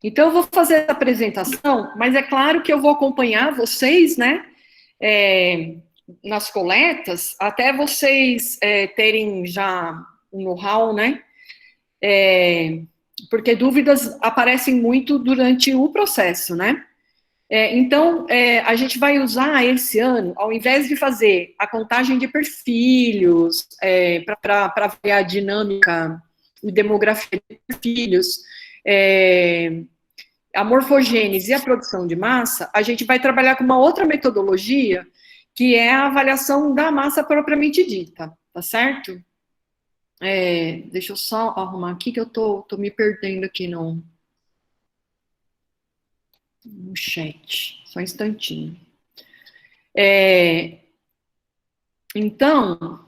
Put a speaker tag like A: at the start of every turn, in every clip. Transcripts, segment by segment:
A: Então, eu vou fazer essa apresentação, mas é claro que eu vou acompanhar vocês, né, nas coletas, até vocês terem já um know-how, né, porque dúvidas aparecem muito durante o processo, né. Então, a gente vai usar esse ano, ao invés de fazer a contagem de perfilhos, para ver a dinâmica e demografia de perfilhos, a morfogênese e a produção de massa, a gente vai trabalhar com uma outra metodologia, que é a avaliação da massa propriamente dita, tá certo? Deixa eu só arrumar aqui, que eu tô me perdendo aqui no chat, só um instantinho. Então,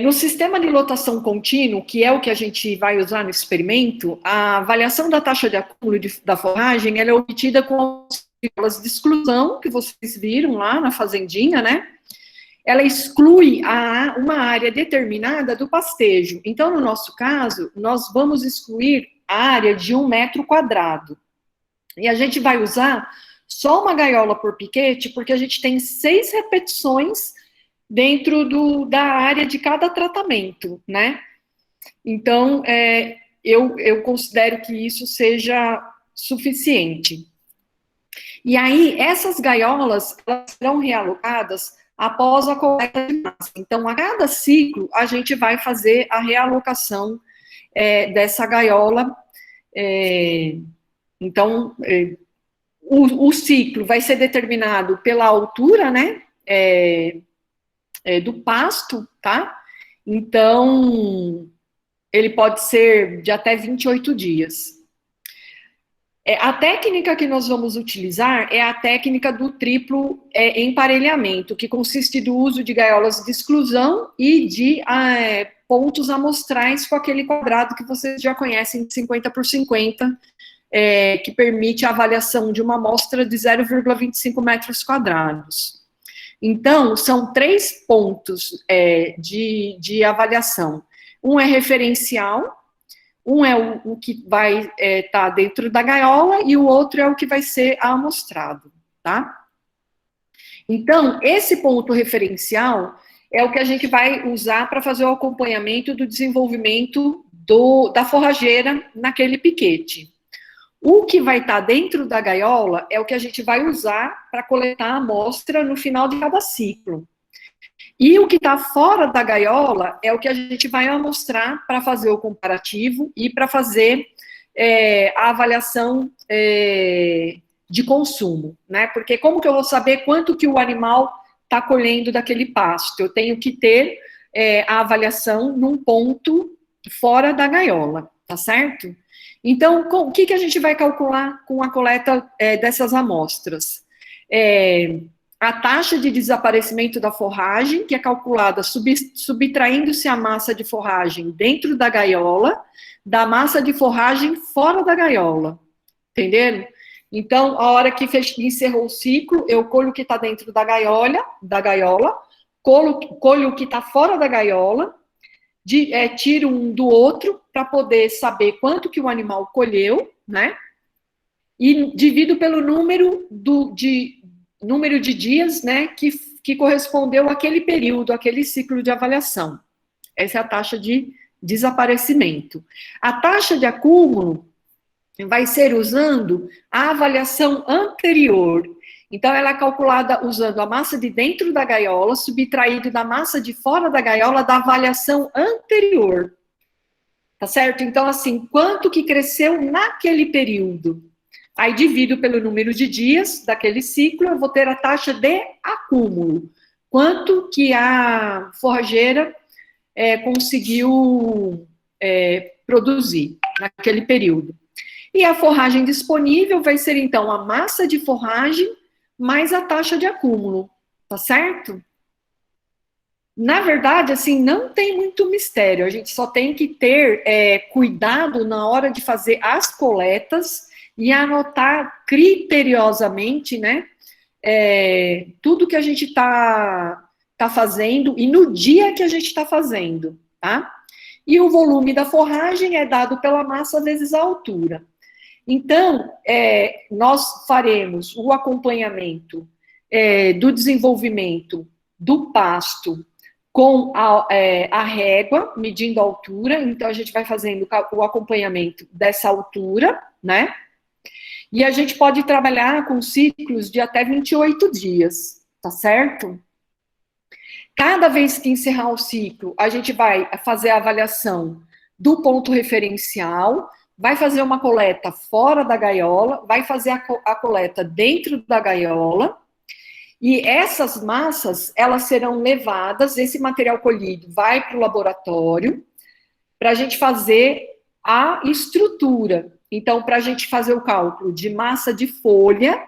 A: no sistema de lotação contínuo, que é o que a gente vai usar no experimento, a avaliação da taxa de acúmulo da forragem, ela é obtida com as de exclusão, que vocês viram lá na fazendinha, né? Ela exclui uma área determinada do pastejo. Então, no nosso caso, nós vamos excluir a área de 1 metro quadrado. E a gente vai usar só uma gaiola por piquete, porque a gente tem 6 repetições dentro da área de cada tratamento, né? Então, eu considero que isso seja suficiente. E aí, essas gaiolas, elas serão realocadas após a coleta de massa. Então, a cada ciclo, a gente vai fazer a realocação dessa gaiola. Então, o ciclo vai ser determinado pela altura, né, do pasto, tá? Então, ele pode ser de até 28 dias. A técnica que nós vamos utilizar é a técnica do triplo emparelhamento, que consiste do uso de gaiolas de exclusão e de pontos amostrais com aquele quadrado que vocês já conhecem, de 50 por 50, que permite a avaliação de uma amostra de 0,25 metros quadrados. Então, são 3 pontos de avaliação. Um é referencial, um é o que vai estar dentro da gaiola e o outro é o que vai ser amostrado, tá? Então, esse ponto referencial é o que a gente vai usar para fazer o acompanhamento do desenvolvimento da forrageira naquele piquete. O que vai estar dentro da gaiola é o que a gente vai usar para coletar a amostra no final de cada ciclo. E o que está fora da gaiola é o que a gente vai amostrar para fazer o comparativo e para fazer a avaliação de consumo, né? Porque como que eu vou saber quanto que o animal está colhendo daquele pasto? Eu tenho que ter a avaliação num ponto fora da gaiola, tá certo? Então, o que a gente vai calcular com a coleta dessas amostras? A taxa de desaparecimento da forragem, que é calculada subtraindo-se a massa de forragem dentro da gaiola, da massa de forragem fora da gaiola. Entenderam? Então, a hora que encerrou o ciclo, eu colho o que está dentro da gaiola, colho o que está fora da gaiola, tiro um do outro para poder saber quanto que o animal colheu, né? E divido pelo número de dias, né, que correspondeu àquele período, àquele ciclo de avaliação. Essa é a taxa de desaparecimento. A taxa de acúmulo vai ser usando a avaliação anterior. Então, ela é calculada usando a massa de dentro da gaiola, subtraído da massa de fora da gaiola, da avaliação anterior. Tá certo? Então, assim, quanto que cresceu naquele período? Aí divido pelo número de dias daquele ciclo, eu vou ter a taxa de acúmulo. Quanto que a forrageira conseguiu produzir naquele período. E a forragem disponível vai ser, então, a massa de forragem mais a taxa de acúmulo, tá certo? Na verdade, assim, não tem muito mistério, a gente só tem que ter cuidado na hora de fazer as coletas e anotar criteriosamente, né, tudo que a gente está fazendo e no dia que a gente está fazendo, tá? E o volume da forragem é dado pela massa vezes a altura. Então, nós faremos o acompanhamento do desenvolvimento do pasto com a régua, medindo a altura. Então, a gente vai fazendo o acompanhamento dessa altura, né? E a gente pode trabalhar com ciclos de até 28 dias, tá certo? Cada vez que encerrar o ciclo, a gente vai fazer a avaliação do ponto referencial, vai fazer uma coleta fora da gaiola, vai fazer a coleta dentro da gaiola, e essas massas, elas serão levadas, esse material colhido vai para o laboratório, para a gente fazer a estrutura. Então, para a gente fazer o cálculo de massa de folha,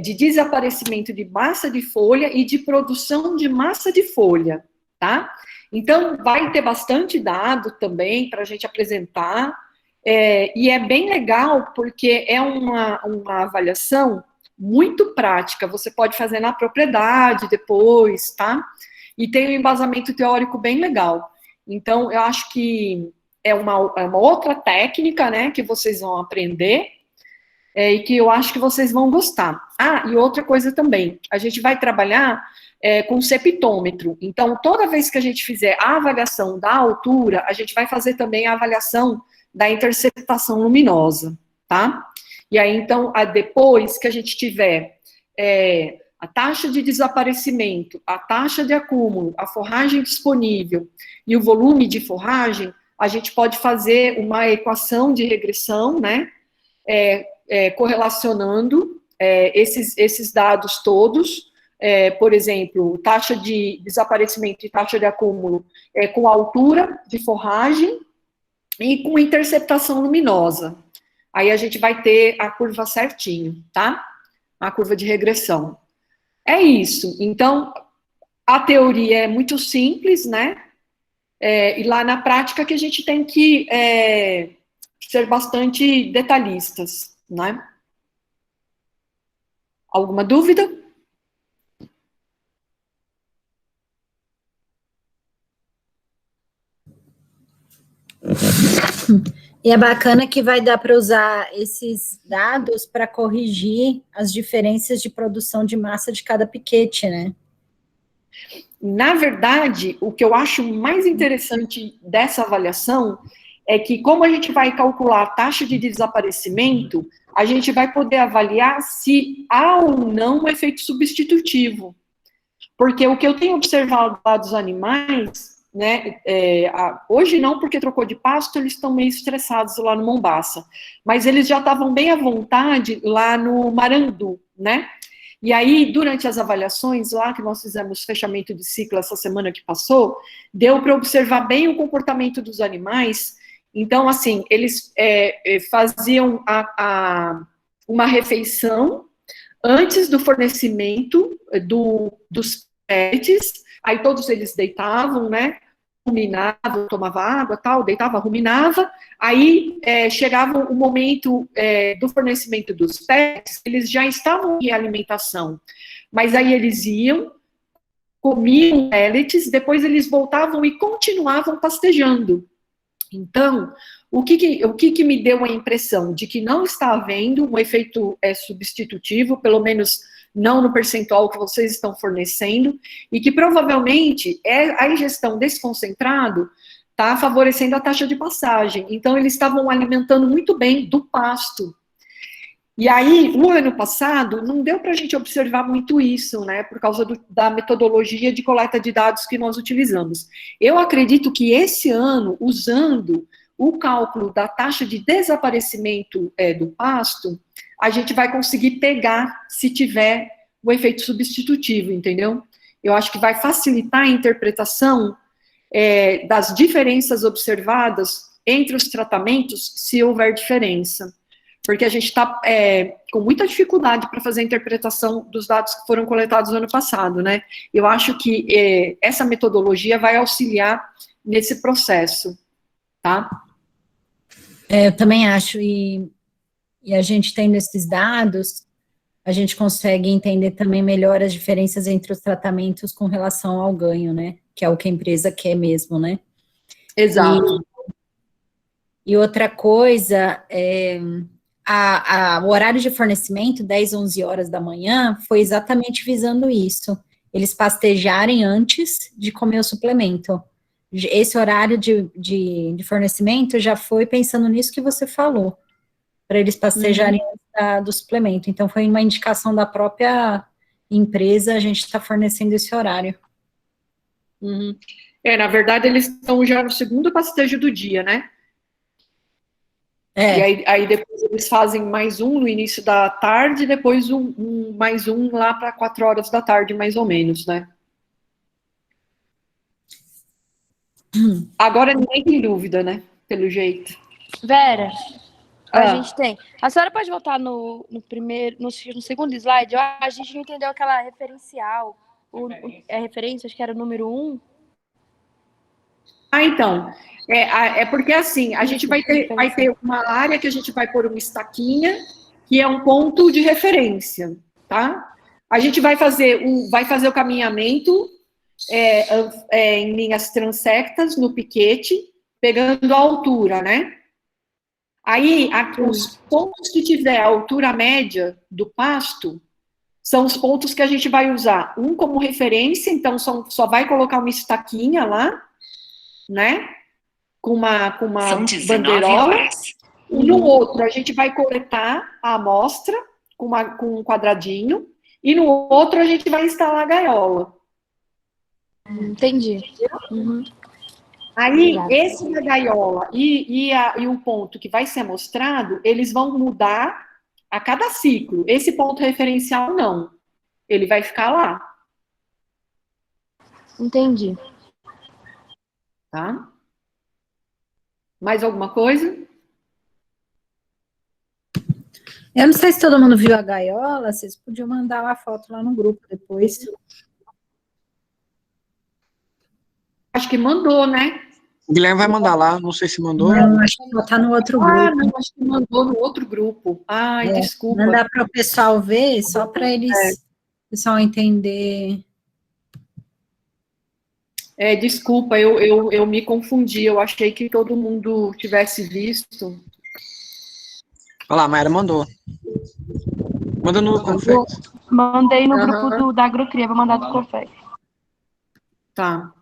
A: de desaparecimento de massa de folha e de produção de massa de folha, tá? Então, vai ter bastante dado também para a gente apresentar, e é bem legal porque é uma avaliação muito prática, você pode fazer na propriedade depois, tá? E tem um embasamento teórico bem legal. Então, eu acho que é uma outra técnica, né, que vocês vão aprender, e que eu acho que vocês vão gostar. Ah, e outra coisa também, a gente vai trabalhar com septômetro. Então, toda vez que a gente fizer a avaliação da altura, a gente vai fazer também a avaliação da interceptação luminosa, tá? E aí, então, depois que a gente tiver a taxa de desaparecimento, a taxa de acúmulo, a forragem disponível e o volume de forragem, a gente pode fazer uma equação de regressão, né, correlacionando esses dados todos, por exemplo, taxa de desaparecimento e taxa de acúmulo com altura de forragem e com interceptação luminosa. Aí a gente vai ter a curva certinho, tá? A curva de regressão. É isso. Então, a teoria é muito simples, né? E lá na prática que a gente tem que ser bastante detalhistas, né? Alguma dúvida?
B: E é bacana que vai dar para usar esses dados para corrigir as diferenças de produção de massa de cada piquete, né?
A: Na verdade, o que eu acho mais interessante dessa avaliação é que, como a gente vai calcular a taxa de desaparecimento, a gente vai poder avaliar se há ou não um efeito substitutivo. Porque o que eu tenho observado lá dos animais, né, hoje não, porque trocou de pasto, eles estão meio estressados lá no Mombaça, mas eles já estavam bem à vontade lá no Marandu, né? E aí, durante as avaliações lá, que nós fizemos fechamento de ciclo essa semana que passou, deu para observar bem o comportamento dos animais. Então, assim, eles faziam uma refeição antes do fornecimento dos pellets, aí todos eles deitavam, né, ruminavam, tomava água, tal, deitava, ruminava, aí chegava o momento do fornecimento dos pellets, eles já estavam em alimentação, mas aí eles iam, comiam pellets, depois eles voltavam e continuavam pastejando. Então, o que me deu a impressão de que não está havendo um efeito substitutivo, pelo menos não no percentual que vocês estão fornecendo, e que provavelmente a ingestão desse concentrado está favorecendo a taxa de passagem. Então, eles estavam alimentando muito bem do pasto. E aí, o ano passado, não deu para a gente observar muito isso, né, por causa da metodologia de coleta de dados que nós utilizamos. Eu acredito que esse ano, usando o cálculo da taxa de desaparecimento do pasto, a gente vai conseguir pegar se tiver o efeito substitutivo, entendeu? Eu acho que vai facilitar a interpretação das diferenças observadas entre os tratamentos, se houver diferença. Porque a gente está com muita dificuldade para fazer a interpretação dos dados que foram coletados no ano passado, né? Eu acho que essa metodologia vai auxiliar nesse processo, tá?
B: Eu também acho, e a gente tendo esses dados, a gente consegue entender também melhor as diferenças entre os tratamentos com relação ao ganho, né? Que é o que a empresa quer mesmo, né?
A: Exato.
B: E outra coisa, o horário de fornecimento, 10, 11 horas da manhã, foi exatamente visando isso. Eles pastejarem antes de comer o suplemento. Esse horário de fornecimento já foi pensando nisso que você falou, para eles pastejarem antes do suplemento. Então, foi uma indicação da própria empresa, a gente está fornecendo esse horário.
A: Na verdade, eles estão já no segundo pastejo do dia, né? E aí depois eles fazem mais um no início da tarde, e depois mais um lá para 4 horas da tarde, mais ou menos, né? Agora ninguém tem dúvida, né? Pelo jeito.
C: Vera, a gente tem. A senhora pode voltar no segundo slide? A gente não entendeu aquela referencial. A referência, acho que era o número 1.
A: Então, é porque assim, a gente vai ter uma área que a gente vai pôr uma estaquinha, que é um ponto de referência, tá? A gente vai fazer o caminhamento em linhas transectas no piquete, pegando a altura, né? Aí, os pontos que tiver a altura média do pasto são os pontos que a gente vai usar. Um como referência, então só vai colocar uma estaquinha lá, né? Com uma bandeirola. E no outro, a gente vai coletar a amostra com um quadradinho. E no outro, a gente vai instalar a gaiola.
C: Entendi.
A: Aí, esse da gaiola e o ponto que vai ser amostrado, eles vão mudar a cada ciclo. Esse ponto referencial, não. Ele vai ficar lá.
C: Entendi.
A: Tá? Mais alguma coisa?
B: Eu não sei se todo mundo viu a gaiola, vocês podiam mandar uma foto lá no grupo depois.
A: Acho que mandou, né?
D: O Guilherme vai mandar lá, não sei se mandou.
B: Não, acho que botar no outro grupo.
A: Não, acho que mandou no outro grupo. Ai, desculpa.
B: Mandar para o pessoal ver, só para eles, o pessoal entender.
A: Desculpa, eu me confundi. Eu achei que todo mundo tivesse visto.
D: Olha lá, a Mayara mandou. Manda no Confex.
C: Mandei no grupo da Agrocria, vou mandar do Confex.
A: Tá.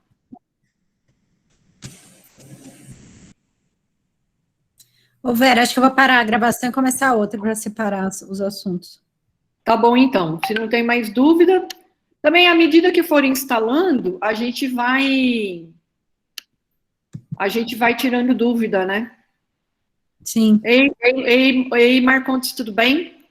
B: Ô, Vera, acho que eu vou parar a gravação e começar outra para separar os assuntos.
A: Tá bom, então. Se não tem mais dúvida, também à medida que for instalando, a gente vai tirando dúvida, né?
B: Sim.
A: Ei, Marcontes, tudo bem?